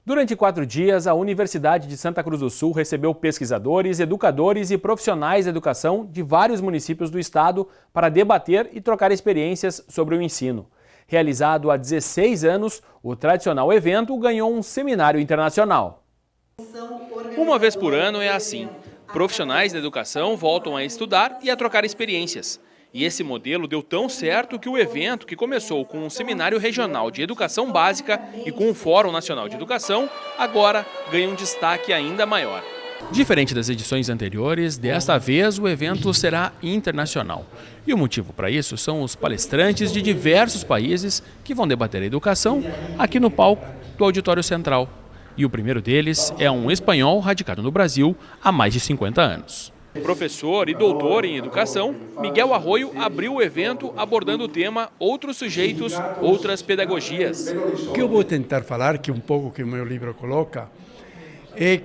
Durante 4 dias, a Universidade de Santa Cruz do Sul recebeu pesquisadores, educadores e profissionais da educação de vários municípios do estado para debater e trocar experiências sobre o ensino. Realizado há 16 anos, o tradicional evento ganhou um seminário internacional. Uma vez por ano é assim. Profissionais da educação voltam a estudar e a trocar experiências. E esse modelo deu tão certo que o evento, que começou com um seminário regional de educação básica e com um Fórum Nacional de Educação, agora ganha um destaque ainda maior. Diferente das edições anteriores, desta vez o evento será internacional. E o motivo para isso são os palestrantes de diversos países que vão debater a educação aqui no palco do Auditório Central. E o primeiro deles é um espanhol radicado no Brasil há mais de 50 anos. Professor e doutor em educação, Miguel Arroyo abriu o evento abordando o tema Outros Sujeitos, Outras Pedagogias. O que eu vou tentar falar, que um pouco que o meu livro coloca, é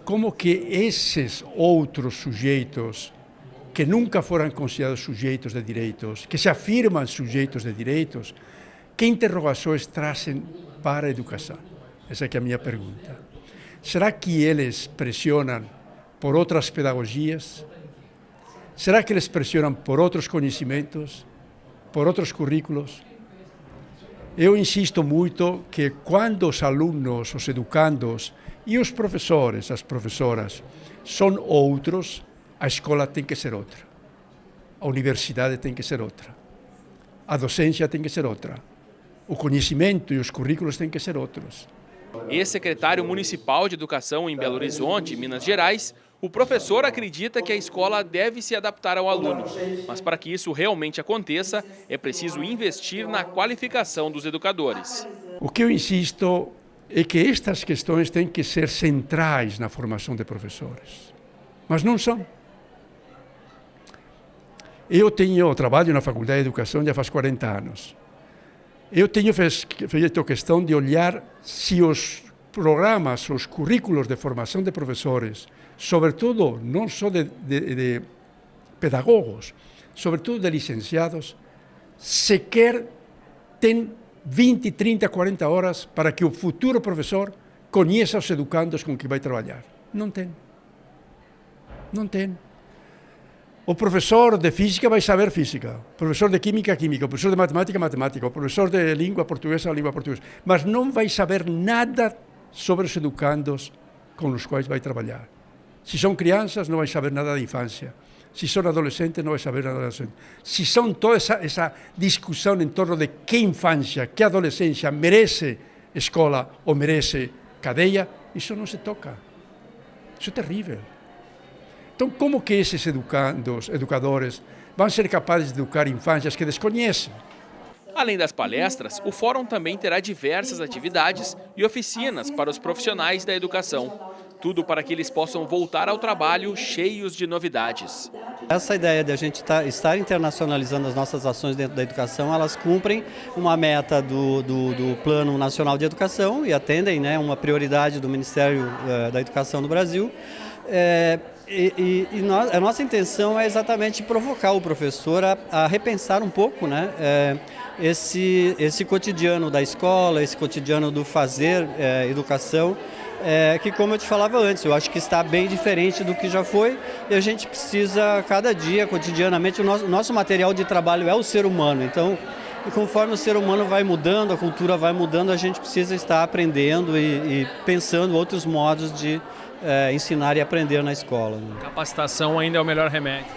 como que esses outros sujeitos que nunca foram considerados sujeitos de direitos, que se afirmam sujeitos de direitos, que interrogações trazem para a educação? Essa é a minha pergunta. Será que eles pressionam por outras pedagogias? Será que eles pressionam por outros conhecimentos, por outros currículos? Eu insisto muito que quando os alunos, os educandos e os professores, as professoras, são outros, a escola tem que ser outra. A universidade tem que ser outra. A docência tem que ser outra. O conhecimento e os currículos têm que ser outros. Ex-secretário municipal de Educação em Belo Horizonte, Minas Gerais, o professor acredita que a escola deve se adaptar ao aluno, mas para que isso realmente aconteça, é preciso investir na qualificação dos educadores. O que eu insisto é que estas questões têm que ser centrais na formação de professores, mas não são. Eu trabalho na Faculdade de Educação já faz 40 anos. Eu tenho feito questão de olhar se os programas, os currículos de formação de professores, sobretudo não só de pedagogos, sobretudo de licenciados, sequer tem 20, 30, 40 horas para que o futuro professor conheça os educandos com que vai trabalhar. Não tem. Não tem. O professor de física vai saber física, o professor de química, química, o professor de matemática, matemática, o professor de língua portuguesa, língua portuguesa, mas não vai saber nada sobre os educandos com os quais vai trabalhar. Se são crianças, não vai saber nada da infância. Se são adolescentes, não vai saber nada da adolescência. Se são toda essa discussão em torno de que infância, que adolescência merece escola ou merece cadeia, isso não se toca. Isso é terrível. Então, como que esses educadores vão ser capazes de educar infâncias que desconhecem? Além das palestras, o fórum também terá diversas atividades e oficinas para os profissionais da educação. Tudo para que eles possam voltar ao trabalho cheios de novidades. Essa ideia de a gente estar internacionalizando as nossas ações dentro da educação, elas cumprem uma meta do Plano Nacional de Educação e atendem, né, uma prioridade do Ministério da Educação do Brasil. A nossa intenção é exatamente provocar o professor a repensar um pouco, né, esse cotidiano da escola, esse cotidiano do fazer educação, que, como eu te falava antes, eu acho que está bem diferente do que já foi e a gente precisa, cada dia, cotidianamente, o nosso material de trabalho é o ser humano. Então, conforme o ser humano vai mudando, a cultura vai mudando, a gente precisa estar aprendendo e pensando outros modos de ensinar e aprender na escola. Né? Capacitação ainda é o melhor remédio.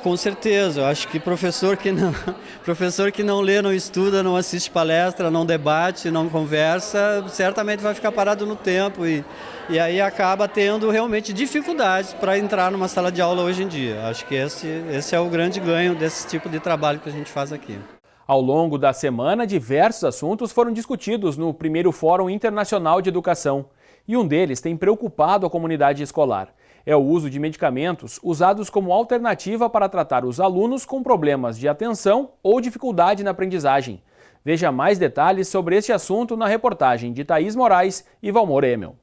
Com certeza. Eu acho que professor que não lê, não estuda, não assiste palestra, não debate, não conversa, certamente vai ficar parado no tempo e aí acaba tendo realmente dificuldades para entrar numa sala de aula hoje em dia. Acho que esse é o grande ganho desse tipo de trabalho que a gente faz aqui. Ao longo da semana, diversos assuntos foram discutidos no primeiro Fórum Internacional de Educação. E um deles tem preocupado a comunidade escolar. É o uso de medicamentos usados como alternativa para tratar os alunos com problemas de atenção ou dificuldade na aprendizagem. Veja mais detalhes sobre este assunto na reportagem de Thaís Moraes e Valmor Emel.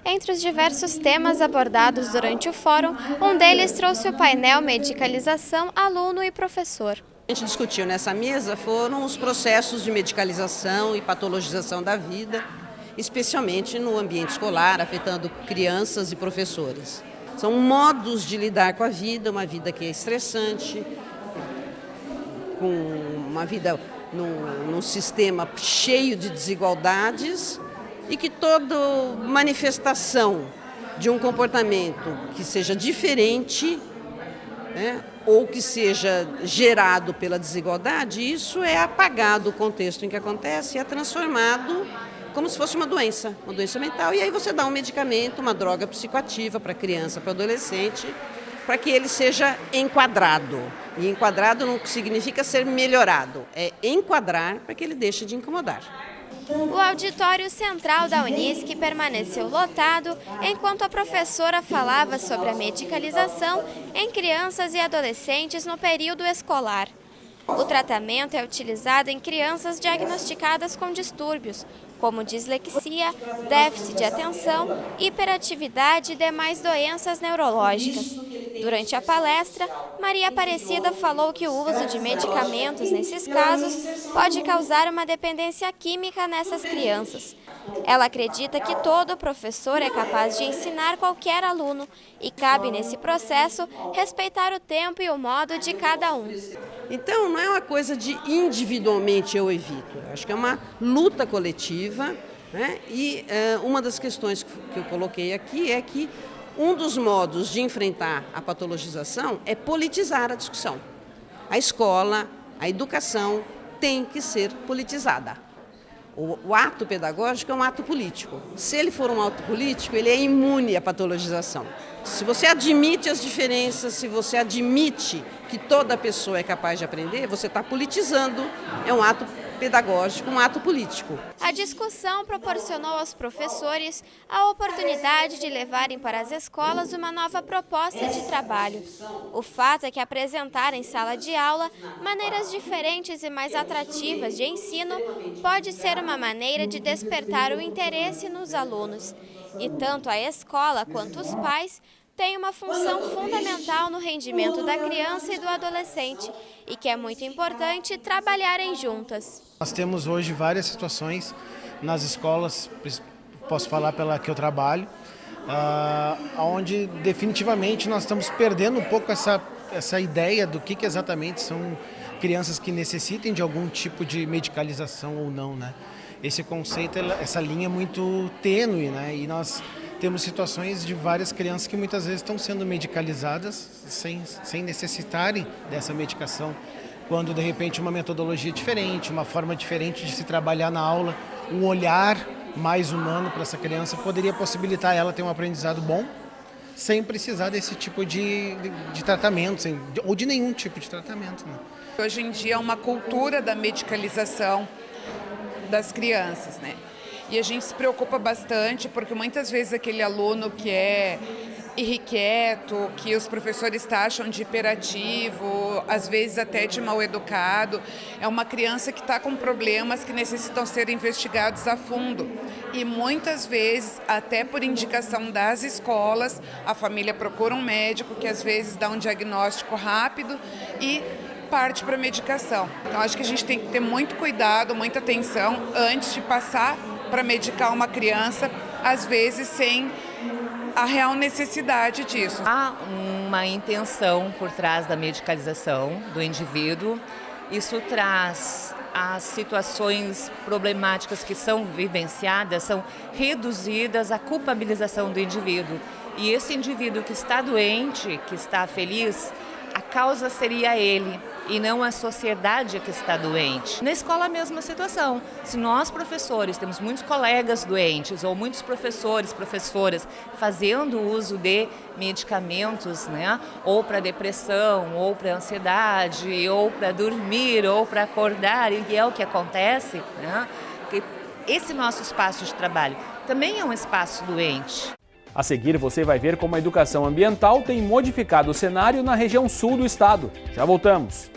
Entre os diversos temas abordados durante o fórum, um deles trouxe o painel Medicalização, Aluno e Professor. A gente discutiu nessa mesa foram os processos de medicalização e patologização da vida especialmente no ambiente escolar, afetando crianças e professores. São modos de lidar com a vida, uma vida que é estressante, com uma vida num sistema cheio de desigualdades e que toda manifestação de um comportamento que seja diferente, né, ou que seja gerado pela desigualdade, isso é apagado do contexto em que acontece e é transformado como se fosse uma doença mental. E aí você dá um medicamento, uma droga psicoativa para a criança, para o adolescente, para que ele seja enquadrado. E enquadrado não significa ser melhorado, é enquadrar para que ele deixe de incomodar. O auditório central da Unisc permaneceu lotado enquanto a professora falava sobre a medicalização em crianças e adolescentes no período escolar. O tratamento é utilizado em crianças diagnosticadas com distúrbios, como dislexia, déficit de atenção, hiperatividade e demais doenças neurológicas. Durante a palestra, Maria Aparecida falou que o uso de medicamentos nesses casos pode causar uma dependência química nessas crianças. Ela acredita que todo professor é capaz de ensinar qualquer aluno e cabe nesse processo respeitar o tempo e o modo de cada um. Então, não é uma coisa de individualmente eu evito, acho que é uma luta coletiva, né? E uma das questões que eu coloquei aqui é que um dos modos de enfrentar a patologização é politizar a discussão. A escola, a educação tem que ser politizada. O ato pedagógico é um ato político. Se ele for um ato político, ele é imune à patologização. Se você admite as diferenças, se você admite que toda pessoa é capaz de aprender, você está politizando, é um ato pedagógico, um ato político. A discussão proporcionou aos professores a oportunidade de levarem para as escolas uma nova proposta de trabalho. O fato é que apresentar em sala de aula maneiras diferentes e mais atrativas de ensino pode ser uma maneira de despertar o interesse nos alunos. E tanto a escola quanto os pais têm uma função fundamental no rendimento da criança e do adolescente e que é muito importante trabalharem juntas. Nós temos hoje várias situações nas escolas, posso falar pela que eu trabalho, onde definitivamente nós estamos perdendo um pouco essa ideia do que exatamente são crianças que necessitem de algum tipo de medicalização ou não, né? Esse conceito, essa linha é muito tênue, né? E nós temos situações de várias crianças que muitas vezes estão sendo medicalizadas sem necessitarem dessa medicação, quando de repente uma metodologia diferente, uma forma diferente de se trabalhar na aula, um olhar mais humano para essa criança poderia possibilitar ela ter um aprendizado bom, sem precisar desse tipo de tratamento, ou de nenhum tipo de tratamento, né? Hoje em dia é uma cultura da medicalização das crianças, né? E a gente se preocupa bastante porque muitas vezes aquele aluno que é irrequieto, que os professores taxam de hiperativo, às vezes até de mal educado, é uma criança que está com problemas que necessitam ser investigados a fundo. E muitas vezes, até por indicação das escolas, a família procura um médico que às vezes dá um diagnóstico rápido e parte para a medicação. Então acho que a gente tem que ter muito cuidado, muita atenção antes de passar para medicar uma criança, às vezes sem a real necessidade disso. Há uma intenção por trás da medicalização do indivíduo. Isso traz as situações problemáticas que são vivenciadas, são reduzidas à culpabilização do indivíduo. E esse indivíduo que está doente, que está feliz, a causa seria ele e não a sociedade que está doente. Na escola a mesma situação. Se nós professores temos muitos colegas doentes ou muitos professores, professoras fazendo uso de medicamentos, né, ou para depressão, ou para ansiedade, ou para dormir, ou para acordar, e é o que acontece, né, que esse nosso espaço de trabalho também é um espaço doente. A seguir, você vai ver como a educação ambiental tem modificado o cenário na região sul do estado. Já voltamos.